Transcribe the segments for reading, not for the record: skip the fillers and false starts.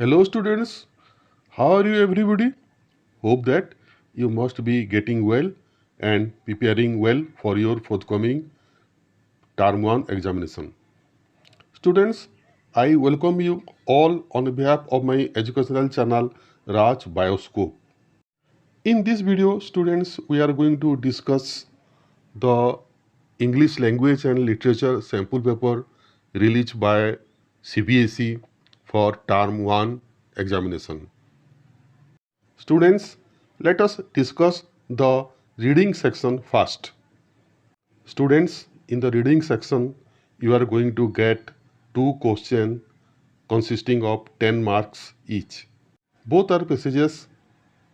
Hello students, how are you everybody? Hope that you must be getting well and preparing well for your forthcoming Term 1 examination. Students, I welcome you all on behalf of my educational channel Raj Bioscope. In this video, students, we are going to discuss the English language and literature sample paper released by CBSE for Term 1 examination. Students, let us discuss the reading section first. Students, in the reading section, you are going to get two questions consisting of 10 marks each. Both are passages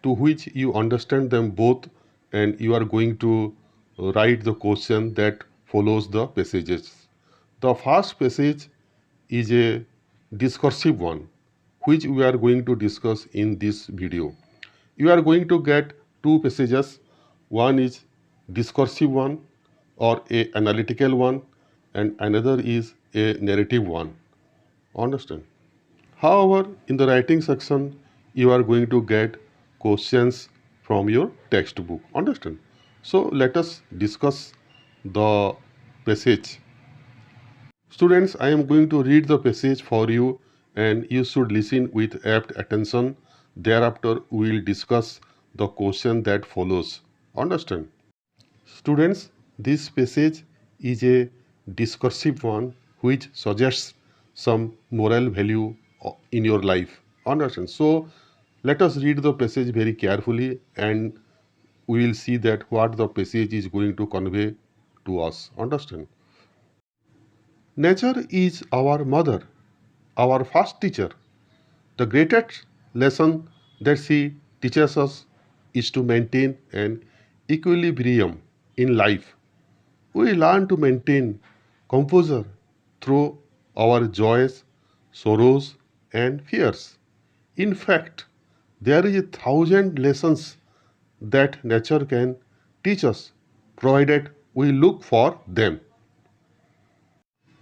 to which you understand them both, and you are going to write the question that follows the passages. The first passage is a discursive one, which we are going to discuss in this video. You are going to get two passages. One is discursive one or a analytical one, and another is a narrative one. Understand? However, in the writing section, you are going to get questions from your textbook. Understand? So let us discuss the passage. Students, I am going to read the passage for you and you should listen with apt attention. Thereafter, we will discuss the question that follows. Understand? Students, this passage is a discursive one which suggests some moral value in your life. Understand? So, let us read the passage very carefully and we will see that what the passage is going to convey to us. Understand? Nature is our mother, our first teacher. The greatest lesson that she teaches us is to maintain an equilibrium in life. We learn to maintain composure through our joys, sorrows, and fears. In fact, there is 1,000 lessons that nature can teach us, provided we look for them.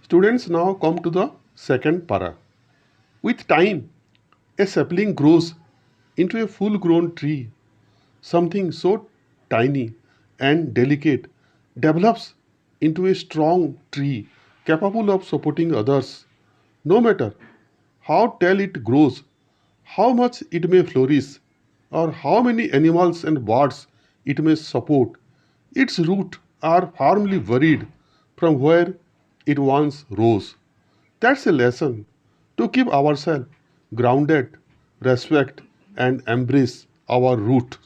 Students, now come to the second para. With time, a sapling grows into a full grown tree. Something so tiny and delicate develops into a strong tree capable of supporting others. No matter how tall it grows, how much it may flourish, or how many animals and birds it may support, its roots are firmly buried from where it once rose. That's a lesson to keep ourselves grounded, respect and embrace our roots,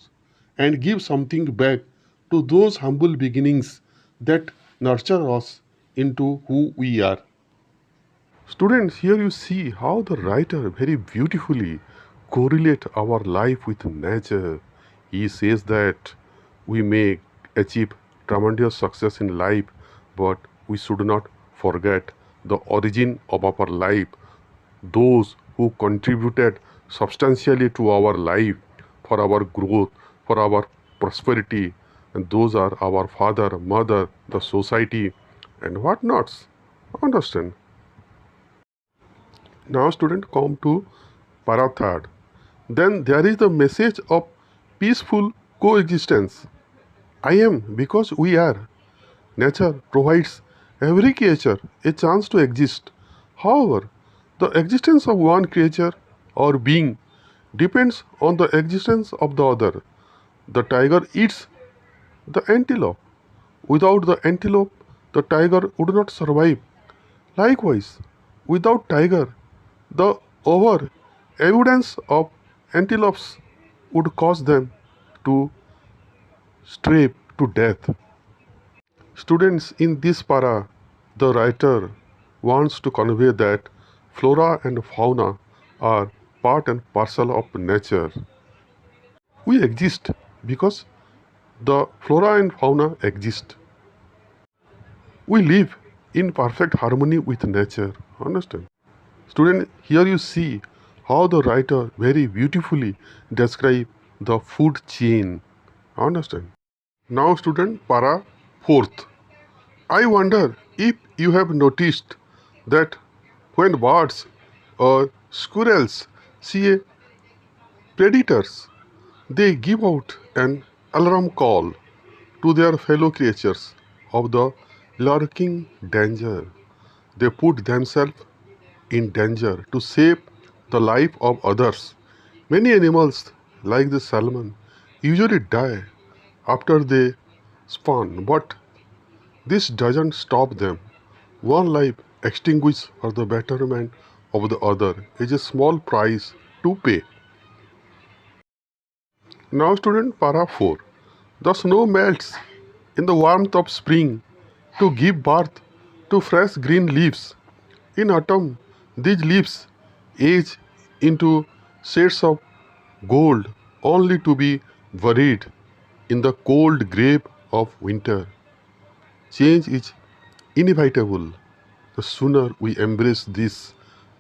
and give something back to those humble beginnings that nurture us into who we are. Students, here you see how the writer very beautifully correlate our life with nature. He says that we may achieve tremendous success in life, but we should not forget the origin of our life, those who contributed substantially to our life, for our growth, for our prosperity, and those are our father, mother, the society, and whatnots. Understand? Now student come to para third. Then there is the message of peaceful coexistence. I am because we are. Nature provides every creature a chance to exist. However, the existence of one creature or being depends on the existence of the other. The tiger eats the antelope. Without the antelope, the tiger would not survive. Likewise, without tiger, the over evidence of antelopes would cause them to stray to death. Students, in this para, the writer wants to convey that flora and fauna are part and parcel of nature. We exist because the flora and fauna exist. We live in perfect harmony with nature. Understand? Student, here you see how the writer very beautifully describe the food chain. Understand? Now student, para fourth. I wonder if you have noticed that when birds or squirrels see predators. They give out an alarm call to their fellow creatures of the lurking danger. They put themselves in danger to save the life of others. Many animals, like the salmon, usually die after they spawn, but this doesn't stop them. One life extinguished for the betterment of the other is a small price to pay. Now, student, para 4. The snow melts in the warmth of spring to give birth to fresh green leaves. In autumn, these leaves age into shades of gold only to be buried in the cold grave of winter. Change is inevitable. The sooner we embrace this,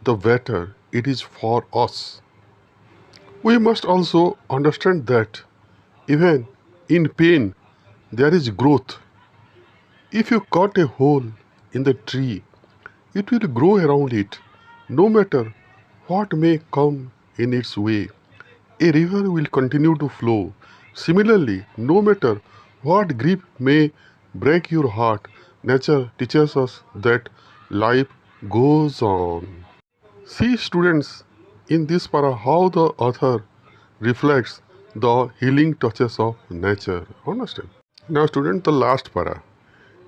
the better it is for us. We must also understand that even in pain, there is growth. If you cut a hole in the tree, it will grow around it, no matter what may come in its way. A river will continue to flow. Similarly, no matter what grief may break your heart, nature teaches us that life goes on. See, students, in this para how the author reflects the healing touches of nature. Understand? Now, student, the last para.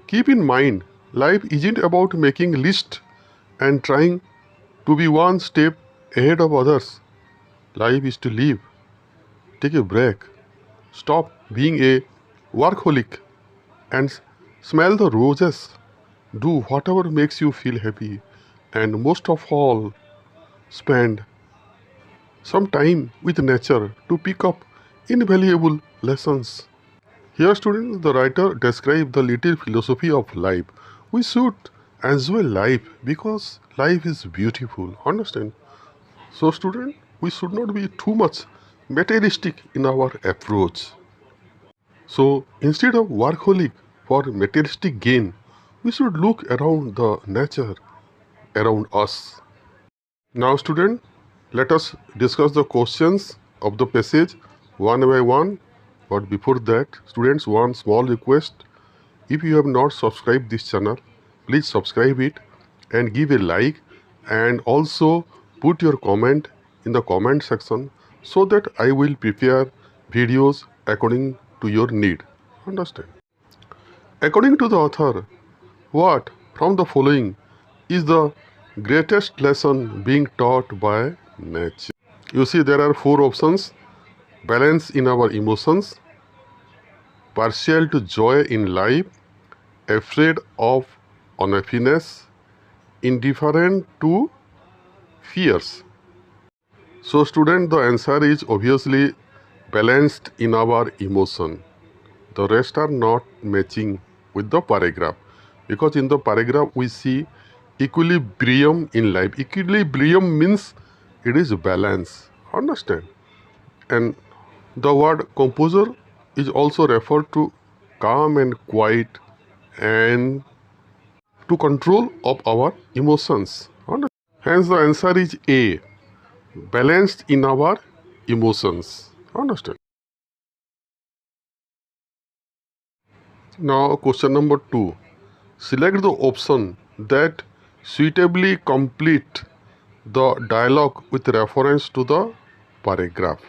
Keep in mind, life isn't about making list and trying to be one step ahead of others. Life is to live. Take a break. Stop being a workaholic and smell the roses. Do whatever makes you feel happy. And most of all, spend some time with nature to pick up invaluable lessons. Here, students, the writer describes the little philosophy of life. We should enjoy life because life is beautiful. Understand? So, student, we should not be too much materialistic in our approach. So, instead of workaholic for materialistic gain, we should look around the nature around us. Now, student, let us discuss the questions of the passage one by one. But before that, students, one small request. If you have not subscribed this channel, please subscribe it and give a like and also put your comment in the comment section so that I will prepare videos according to your need. Understand? According to the author, what from the following is the greatest lesson being taught by nature? You see, there are four options: balance in our emotions, partial to joy in life, afraid of unhappiness, indifferent to fears. So, student, the answer is obviously balanced in our emotion. The rest are not matching with the paragraph because in the paragraph we see equilibrium in life. Equilibrium means it is balance. Understand? And the word composure is also referred to calm and quiet and to control of our emotions. Understand? Hence the answer is A, balanced in our emotions. Understand? Now question number 2. Select the option that suitably complete the dialogue with reference to the paragraph.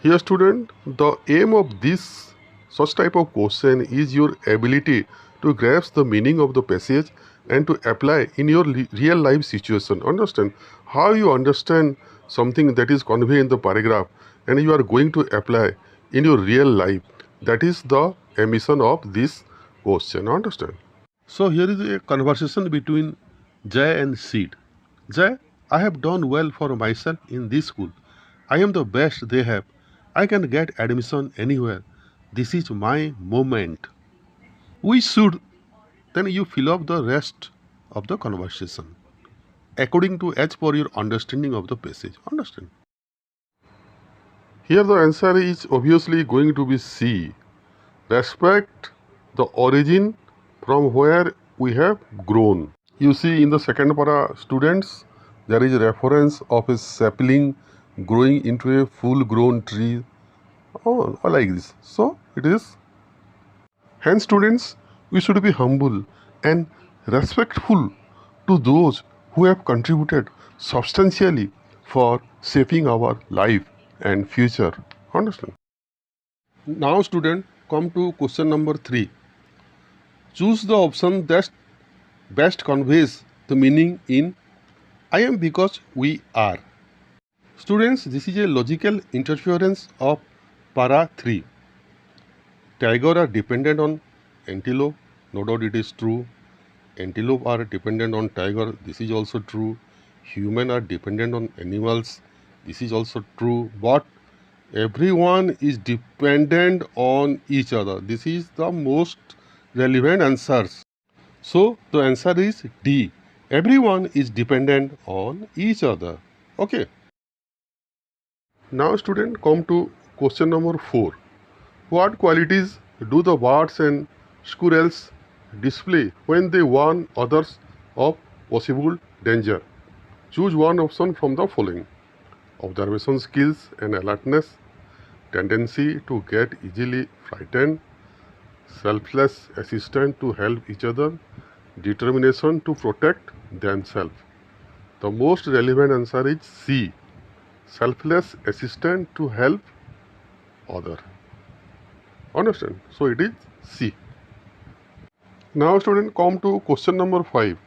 Here student, the aim of this such type of question is your ability to grasp the meaning of the passage and to apply in your real life situation. Understand? How you understand something that is conveyed in the paragraph and you are going to apply in your real life. That is the emission of this question. Understand? So here is a conversation between Jay and Sid. Jay, I have done well for myself in this school. I am the best they have. I can get admission anywhere. This is my moment. We should. Then you fill up the rest of the conversation according to as per your understanding of the passage. Understand? Here the answer is obviously going to be C. Respect the origin from where we have grown. You see in the second para, students, there is a reference of a sapling growing into a full-grown tree. Oh, like this. So it is. Hence, students, we should be humble and respectful to those who have contributed substantially for shaping our life and future. Understand? Now, student, come to question number 3. Choose the option that best conveys the meaning in I am because we are. Students, this is a logical interference of para 3. Tiger are dependent on antelope, no doubt it is true. Antelope are dependent on tiger, this is also true. Human are dependent on animals, this is also true. But everyone is dependent on each other. This is the most relevant answers. So the answer is D. Everyone is dependent on each other. Okay. Now student, come to question number 4. What qualities do the birds and squirrels display when they warn others of possible danger? Choose one option from the following: observation skills and alertness, tendency to get easily frightened, selfless assistance to help each other, determination to protect themselves. The most relevant answer is C. Selfless assistance to help other. Understand? So it is C. Now student, come to question number 5.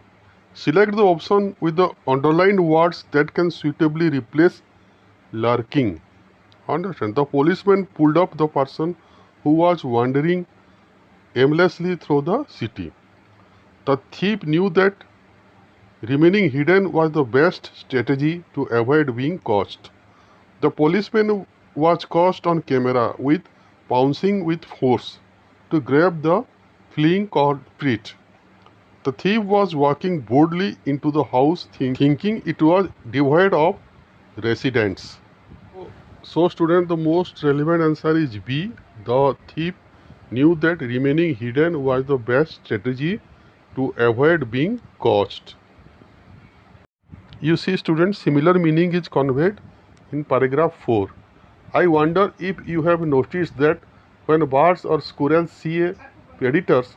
Select the option with the underlined words that can suitably replace lurking. Understand? The policeman pulled up the person who was wandering aimlessly through the city. The thief knew that remaining hidden was the best strategy to avoid being caught. The policeman was caught on camera with pouncing with force to grab the fleeing culprit. The thief was walking boldly into the house thinking it was devoid of residents. So student, the most relevant answer is B. The thief knew that remaining hidden was the best strategy to avoid being caught. You see students, similar meaning is conveyed in paragraph 4. I wonder if you have noticed that when birds or squirrels see predators,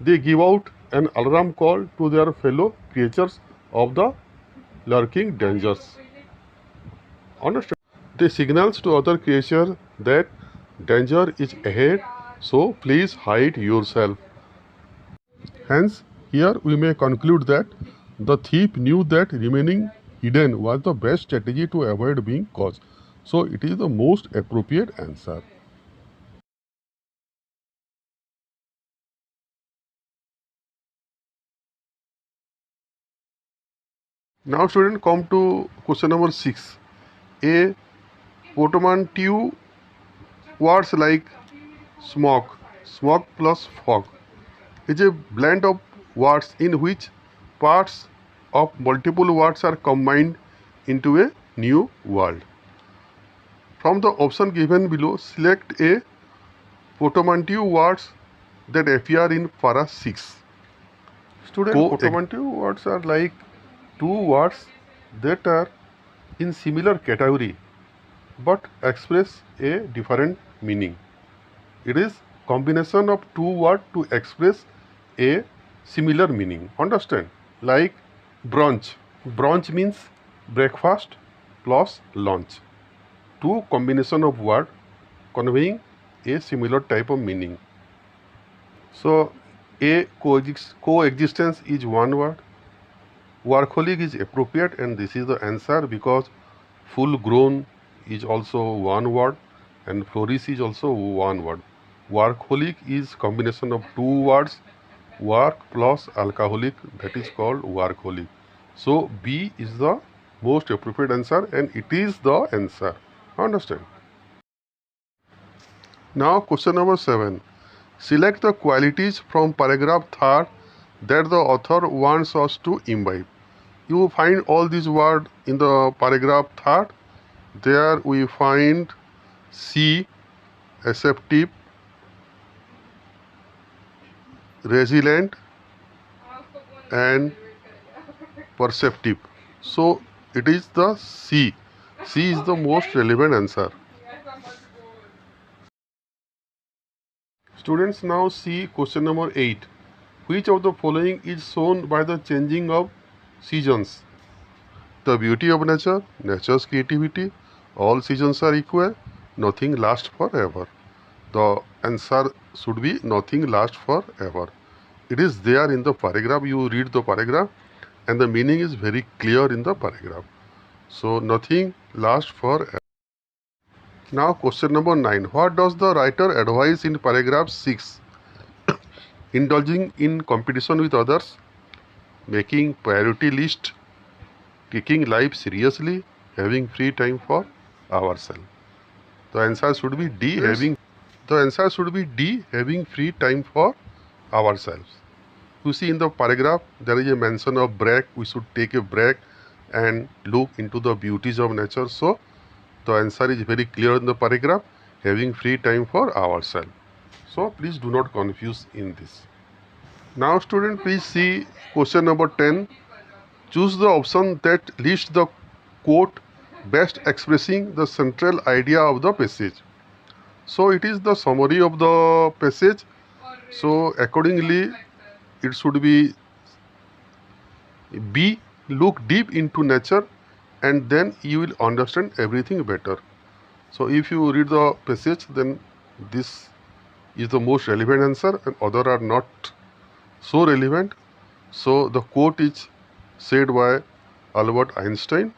they give out an alarm call to their fellow creatures of the lurking dangers. Understand? They signals to other creatures that danger is ahead, so please hide yourself. Hence, here we may conclude that the thief knew that remaining hidden was the best strategy to avoid being caught. So it is the most appropriate answer. Now student, come to question number 6. A portmanteau words like smoke plus fog is a blend of words in which parts of multiple words are combined into a new word. From the option given below, select a portmanteau words that appear in para 6. Student, portmanteau words are like two words that are in similar category but express a different meaning. It is combination of two words to express a similar meaning. Understand? Like brunch. Brunch means breakfast plus lunch. Two combination of word conveying a similar type of meaning. So a coexistence is one word. Workaholic is appropriate and this is the answer because full grown is also one word and flourish is also one word. Workaholic is combination of two words, work plus alcoholic, that is called workaholic. So B is the most appropriate answer and it is the answer. Understand? Now question number 7. Select the qualities from paragraph 3 that the author wants us to imbibe. You find all these words in the paragraph 3. There we find C, acceptive, resilient and perceptive. So it is the C. C is the most relevant answer. Students, now see question number 8. Which of the following is shown by the changing of seasons? The beauty of nature, nature's creativity, all seasons are equal, nothing lasts forever. The answer should be nothing lasts forever. It is there in the paragraph. You read the paragraph and the meaning is very clear in the paragraph. So nothing lasts forever. Now question number 9. What does the writer advise in paragraph 6? Indulging in competition with others, making priority list, taking life seriously, having free time for ourselves. The answer should be D. Having free time for ourselves. You see in the paragraph there is a mention of break. We should take a break and look into the beauties of nature. So the answer is very clear in the paragraph, having free time for ourselves. So please do not confuse in this. Now student, please see question number 10. Choose the option that lists the quote best expressing the central idea of the passage. So it is the summary of the passage. So accordingly it should be B. Look deep into nature and then you will understand everything better. So if you read the passage, then this is the most relevant answer and other are not so relevant. So the quote is said by Albert Einstein,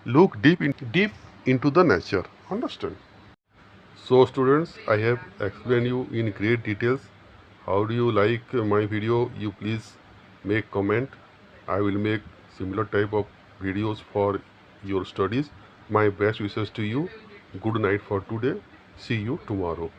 look deep into the nature. Understand? So students, I have explained you in great details. How do you like my video? You please make comment. I will make similar type of videos for your studies. My best wishes to you. Good night for today. See you tomorrow.